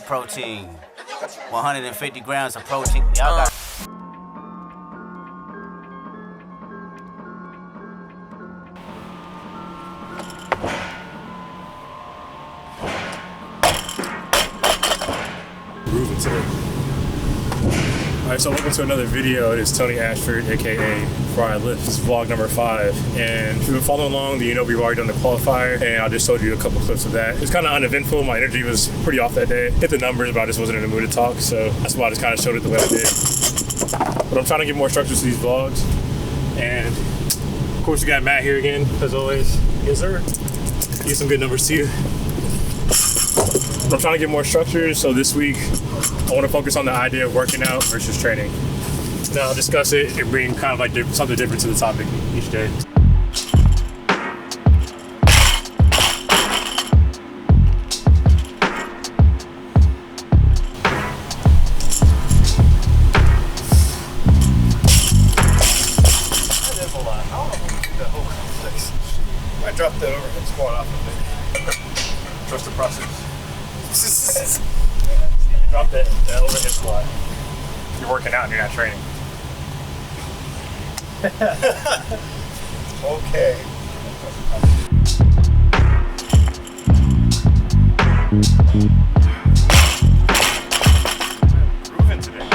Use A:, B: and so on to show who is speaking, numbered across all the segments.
A: Whey protein. 150 grams of protein. Y'all got.
B: Alright, so welcome to another video. It is Tony Ashford, aka Where I Lift. This is vlog number 5. And if you've been following along, you know we've already done the qualifier, and I just showed you a couple clips of that. It's kind of uneventful. My energy was pretty off that day. Hit the numbers, but I just wasn't in the mood to talk, so that's why I just kind of showed it the way I did. But I'm trying to get more structure to these vlogs. And of course, we got Matt here again, as always. Yes, sir. Get some good numbers to you. I'm trying to get more structure, so this week I want to focus on the idea of working out versus training. Now I'll discuss it and bring kind of like something different to the topic each day. That is a lot. I don't know if we can do that whole complex. I might drop that overhead squat off of it. Trust the process. You drop that overhead squat. You're working out and you're not training. Okay. Moving today.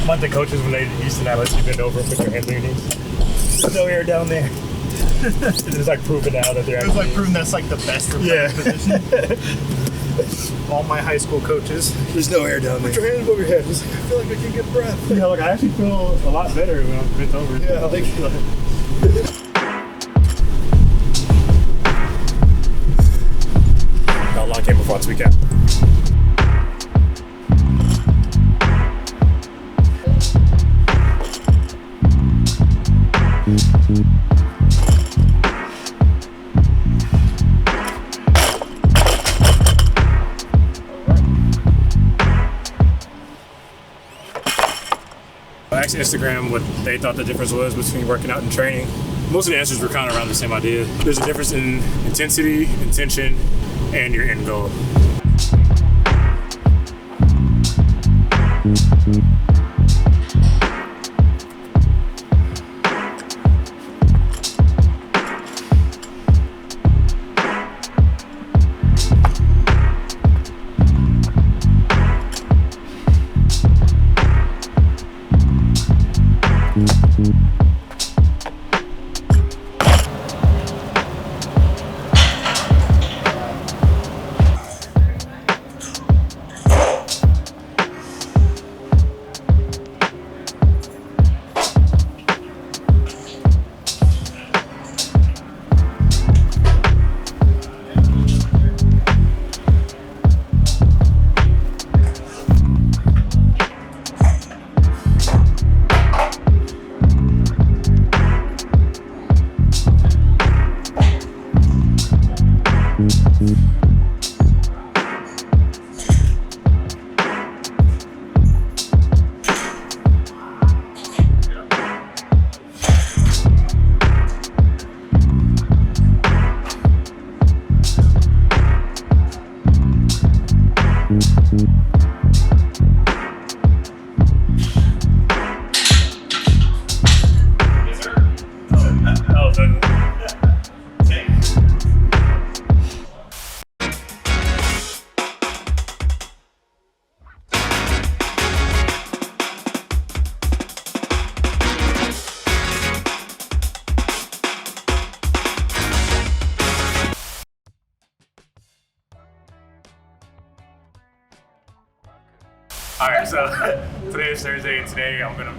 B: Like the coaches when they used to not let you bend over and put your hands on your knees. There's no air down there. It's like proving out that they're
C: It was like proving that's like the best position. All my high school coaches.
B: There's no air down there.
C: Put your hands above your head. It's like, I feel like I can get breath.
B: Yeah, like I actually feel a lot better when I'm bent over.
C: Yeah, like
B: How long came before I tweak out? I asked Instagram what they thought the difference was between working out and training. Most of the answers were kind of around the same idea. There's a difference in intensity, intention, and your end goal. So today is Thursday, and today I'm gonna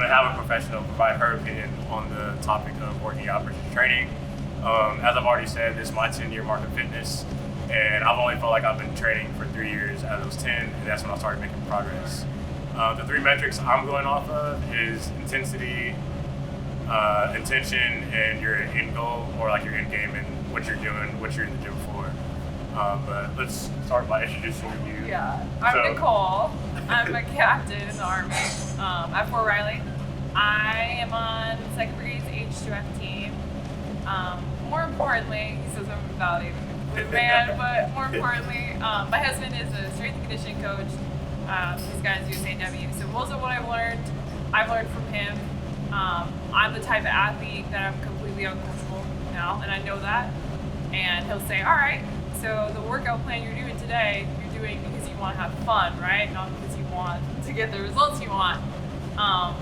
B: have a professional provide her opinion on the topic of working out versus training. As I've already said, this is my 10-year mark of fitness, and I've only felt like I've been training for 3 years out of those 10, and that's when I started making progress. The 3 metrics I'm going off of is intensity, intention, and your end goal, or like your end game, and what you're doing, what you're in the gym for. But let's start by introducing you.
D: Yeah, I'm Nicole. I'm a captain in the Army at Fort Riley. I am on 2nd Brigade's H2F team. More importantly, he says I'm about a man, but more importantly, my husband is a strength and conditioning coach. He's got his USAW. So most of what I've learned from him. I'm the type of athlete that I'm completely uncomfortable now, and I know that. And he'll say, all right, so the workout plan you're doing today, you're doing because you want to have fun, right? Not because you want to get the results you want. And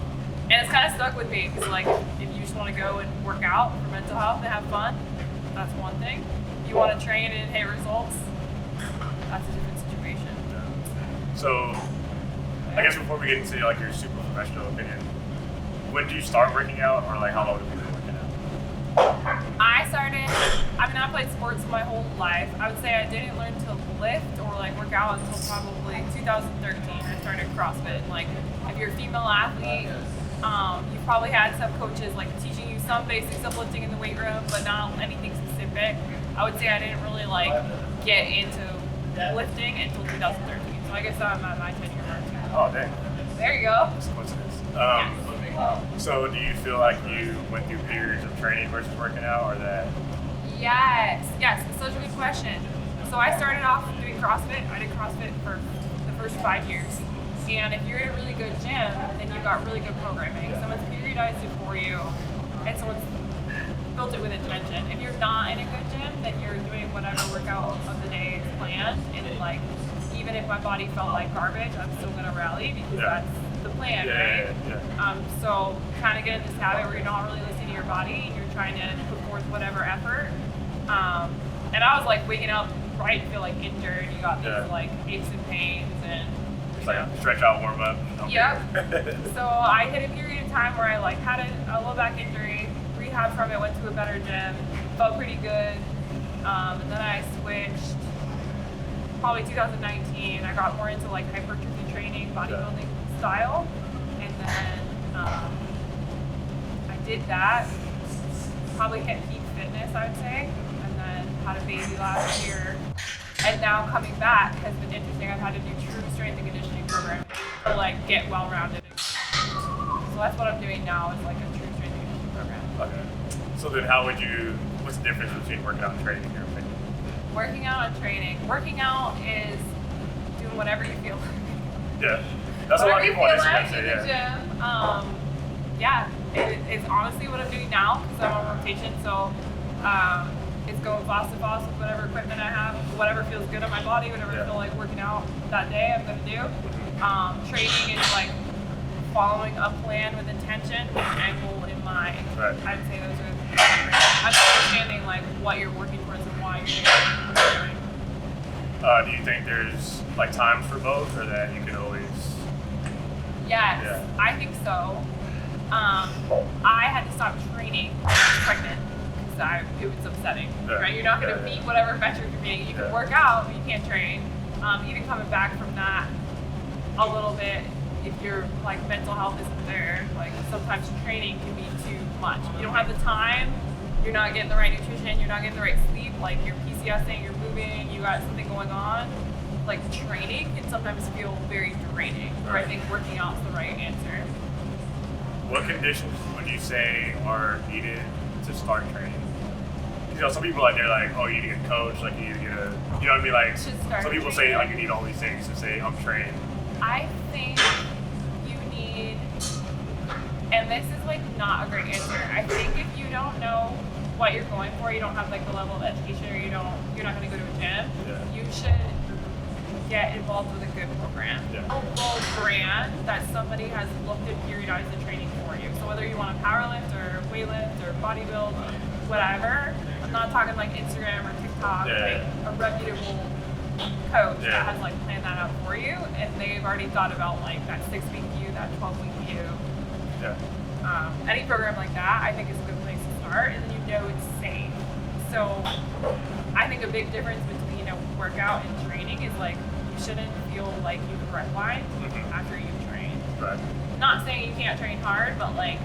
D: it's kind of stuck with me, because like, if you just want to go and work out for mental health and have fun, that's one thing. You want to train and hit results, that's a different situation.
B: So, I guess before we get into like your super professional opinion, when did you start working out, or like how long have you been working out?
D: I played sports my whole life. I would say I didn't learn to lift or like work out until probably 2013. I started CrossFit. Like, if you're a female athlete, you probably had some coaches like teaching you some basics of lifting in the weight room, but not anything specific. I would say I didn't really like get into lifting until 2013. So I guess I'm at my 10-year mark.
B: Oh, dang.
D: There you go.
B: That's a coincidence. So do you feel like you went through periods of training versus working out, or that?
D: Yes, it's such a good question. So I started off doing CrossFit. I did CrossFit for the first 5 years. And if you're in a really good gym, then you've got really good programming. Someone's periodized it for you, and someone's built it with intention. If you're not in a good gym, then you're doing whatever workout of the day is planned. And like, even if my body felt like garbage, I'm still gonna rally because that's the plan, right? So kind of get in this habit where you're not really listening to your body, and you're trying to put forth whatever effort. And I was like waking up right, feel like injured. You got these like aches and pains, and
B: it's like a stretch out, warm up.
D: Yep. So I hit a period of time where I like had a low back injury, rehab from it, went to a better gym, felt pretty good. And then I switched probably 2019. I got more into like hypertrophy training, bodybuilding style, and then I did that. Probably hit peak fitness, I would say, and then had a baby last year. And now coming back has been interesting. I've had to do true strength and conditioning program to like get well-rounded. So that's what I'm doing now, is like a true strength and conditioning program.
B: Okay. So then what's the difference between working out and training in your opinion?
D: Working out and training. Working out is doing whatever you feel like.
B: Yeah. That's a lot of people on Instagram say,
D: in the gym. It's honestly what I'm doing now, because I'm on rotation. So it's going fast with whatever equipment I have, whatever feels good on my body, whatever I feel like working out that day, I'm gonna do. Training is like following a plan with intention, with an end goal in mind.
B: Right.
D: I'd say those are the things. Understanding like what you're working towards and why you're doing it.
B: Do you think there's like times for both, or that you can always?
D: Yes,
B: Yeah.
D: I think so. I had to stop training when I was pregnant, because it was upsetting, right? You're not going to meet whatever metric you're meeting. You can work out, but you can't train. Even coming back from that a little bit, if your like mental health isn't there, like sometimes training can be too much. You don't have the time, you're not getting the right nutrition, you're not getting the right sleep, like you're PCSing, you're moving, you got something going on. Like training can sometimes feel very draining, where I think working out is the right answer.
B: What conditions would you say are needed to start training? You know, some people they're like, oh, you need to get a coach, like you need to get a, you know what I mean? Like some people say like you need all these things to say I'm trained.
D: I think you need, and this is like not a great answer. I think if you don't know what you're going for, you don't have like the level of education, or you're not going to go to a gym, you should get involved with a good program. A local brand that somebody has looked at periodized the training for you. So whether you want to powerlift or weightlift or bodybuild, whatever, I'm not talking like Instagram or TikTok, like a reputable coach
B: Yeah.
D: that has like planned that out for you, and they've already thought about like that 6-week view, that 12-week view.
B: Yeah.
D: Any program like that, I think is a good place to start, and then you know it's safe. So I think a big difference between a workout and training is like you shouldn't feel like you've redlined after you've trained.
B: Right.
D: Not saying you can't train hard, but like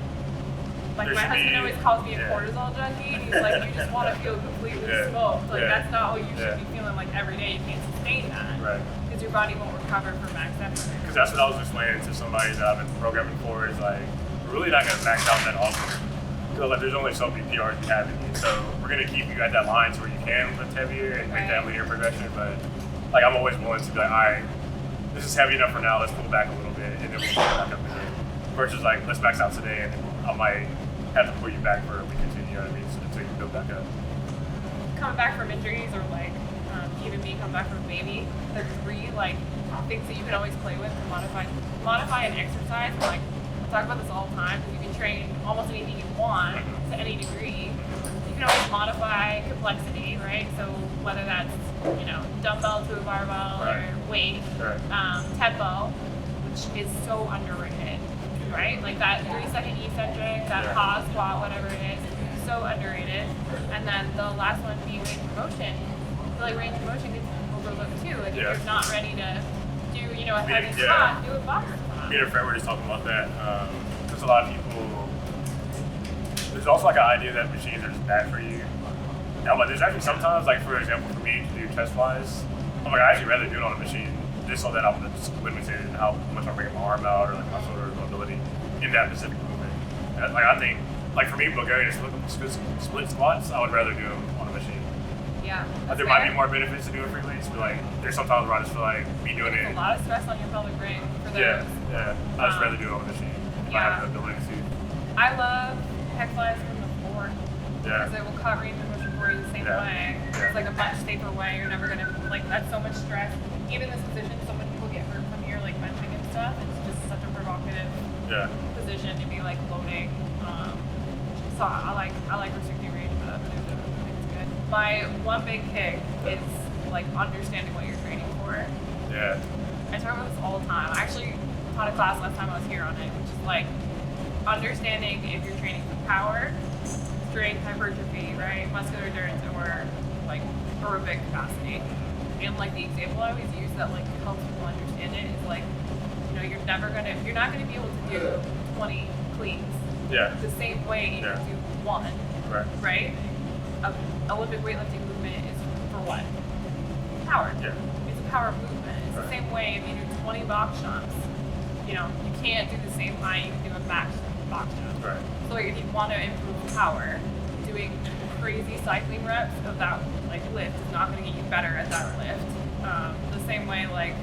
D: my husband always calls me a cortisol junkie. And he's like, you just want to feel completely smoked. Like that's not what you should be feeling like every day. You can't sustain that.
B: Right.
D: Because your body won't recover from max effort.
B: Because that's what I was explaining to somebody that I've been programming for is like, we're really not going to max out that often. Because like, there's only so many PRs you have in you. So we're going to keep you at that line so where you can lift heavier and make that linear progression. But like, I'm always willing to be like, all right, this is heavy enough for now. Let's pull back a little bit and then we'll pull back up again. Versus like, let's max out today and I might have to pull you back for a week or two, you know what I mean? So until you build back up.
D: Coming back from injuries or like even me coming back from a baby, there's 3 like things that you can always play with to modify an exercise. Like I talk about this all the time because you can train almost anything you want to any degree. You can always modify complexity, right? So whether that's dumbbell to a barbell or weight, tempo, which is so underrated, right? Like that 3-second eccentric, that pause squat, whatever it is, so underrated. And then the last one being range of motion. So like range of motion gets overlooked too. Like if you're not ready to do, a heavy squat, do a box squat.
B: Me and a friend were just talking about that. There's a lot of people. There's also like an idea that machines are just bad for you. Now, but there's actually sometimes, like for example, for me to do chest flies, I'm like I actually rather do it on a machine just so that I'm just limited in how much I'm bringing my arm out or like my shoulder mobility in that specific movement. And, like I think, like for me, Bulgarian split squats, I would rather do them on a machine.
D: Yeah.
B: There might be more benefits to doing free weights, but like there's sometimes where I just feel like me doing it.
D: A lot of stress on your pelvic ring for those.
B: Yeah. I just rather do it on a machine. If I have the ability to.
D: I love head flies from the floor.
B: Yeah.
D: Because it will cut range of motion for you the same way. It's like a much safer way. You're never gonna that's so much stress. Even this position, so many people get hurt from here, like benching and stuff. It's just such a provocative position to be like loading. So I like restricting range, but I think it's good. My one big kick is like understanding what you're training for.
B: Yeah.
D: I talk about this all the time. I actually taught a class last time I was here on it, which is like understanding if you're training for power, strength, hypertrophy, right, muscular endurance, or like aerobic capacity. And like the example I always use that like helps people understand it is like, you're not gonna be able to do 20 cleans.
B: Yeah.
D: The same way you can do 1. Right? Olympic weightlifting movement is for what? Power.
B: Yeah.
D: It's a power movement. It's the same way if you do 20 box jumps. You can't do the same height you can do a max box jump.
B: Right.
D: So like, if you want to improve power, doing crazy cycling reps of that like lift is not going to get you better at that lift. The same way like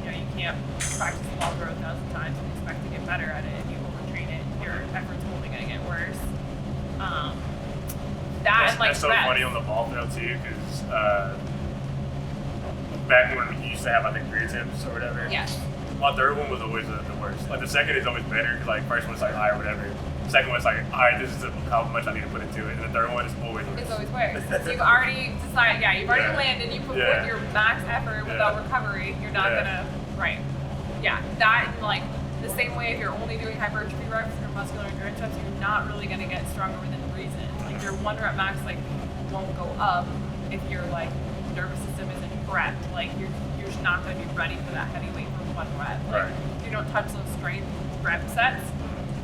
D: you can't practice the ball throw 1,000 times and expect to get better at it. If you overtrain it, your effort's only going to get worse.
B: That's so funny on the ball throw too, because back when we used to have, I think, 3 attempts or whatever.
D: Yes.
B: My third one was always the worst. Like the second is always better, because like first one's like high or whatever. Second one's like, all right, this is how much I need to put into it. And the third one is always worse.
D: It's always worse. So you've already decided, you've already landed, you put forth your max effort without recovery, you're not gonna, that and like the same way if you're only doing hypertrophy reps or muscular endurance reps, you're not really gonna get stronger within reason. Like your 1 rep max like won't go up if your like nervous system isn't prepped. Like you're just not gonna be ready for that heavy weight for 1 rep. Like if you don't touch those strength rep sets,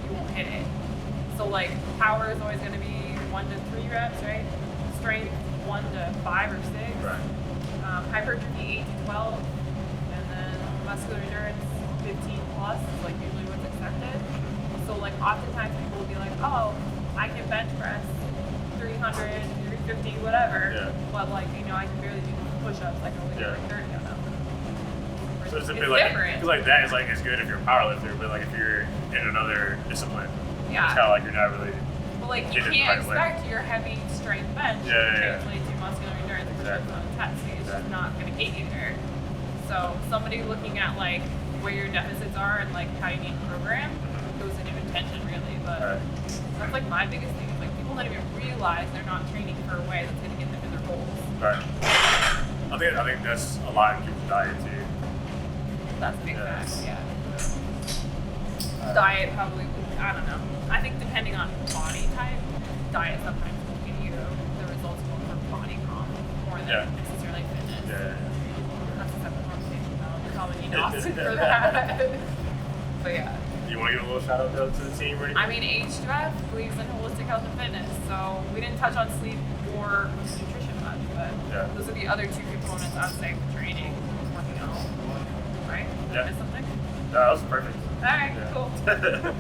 D: you won't hit it. So like power is always going to be 1 to 3 reps, right? Strength 1 to 5 or 6. Hypertrophy 8 to 12, and then muscular endurance 15 plus is like usually what's expected. So like oftentimes people will be like, oh, I can bench press 300, 350, whatever, but like I can barely do push-ups. I can only do like 30 of them.
B: So it's a bit like I feel like that is like as good if you're a powerlifter, but like if you're in another discipline. It's kind of like you're not really.
D: But like you can't expect your heavy strength bench to translate to muscular endurance because it's on intensity. It's just not going to get you there. So somebody looking at like where your deficits are and like how you need to program goes into intention really. But that's like my biggest thing. Is like people don't even realize they're not training for a way that's going to get them to their goals.
B: I think that's a lot in people's diet too.
D: That's a big
B: Yeah.
D: fact, yeah. Diet probably, I don't know. I think depending on body type, diet sometimes will give you the results more for body comp more than
B: Yeah.
D: necessarily fitness.
B: Yeah.
D: That's a separate conversation though. Probably need Austin for that. But yeah.
B: You want to give a little shout out though to the team or anything?
D: I mean, HQF believes in holistic health and fitness, so we didn't touch on sleep or nutrition much, but
B: Yeah.
D: those are the other two components I would say for training, working out, right? Did I
B: Yeah.
D: miss something?
B: That was perfect.
D: All right,
B: Yeah.
D: cool.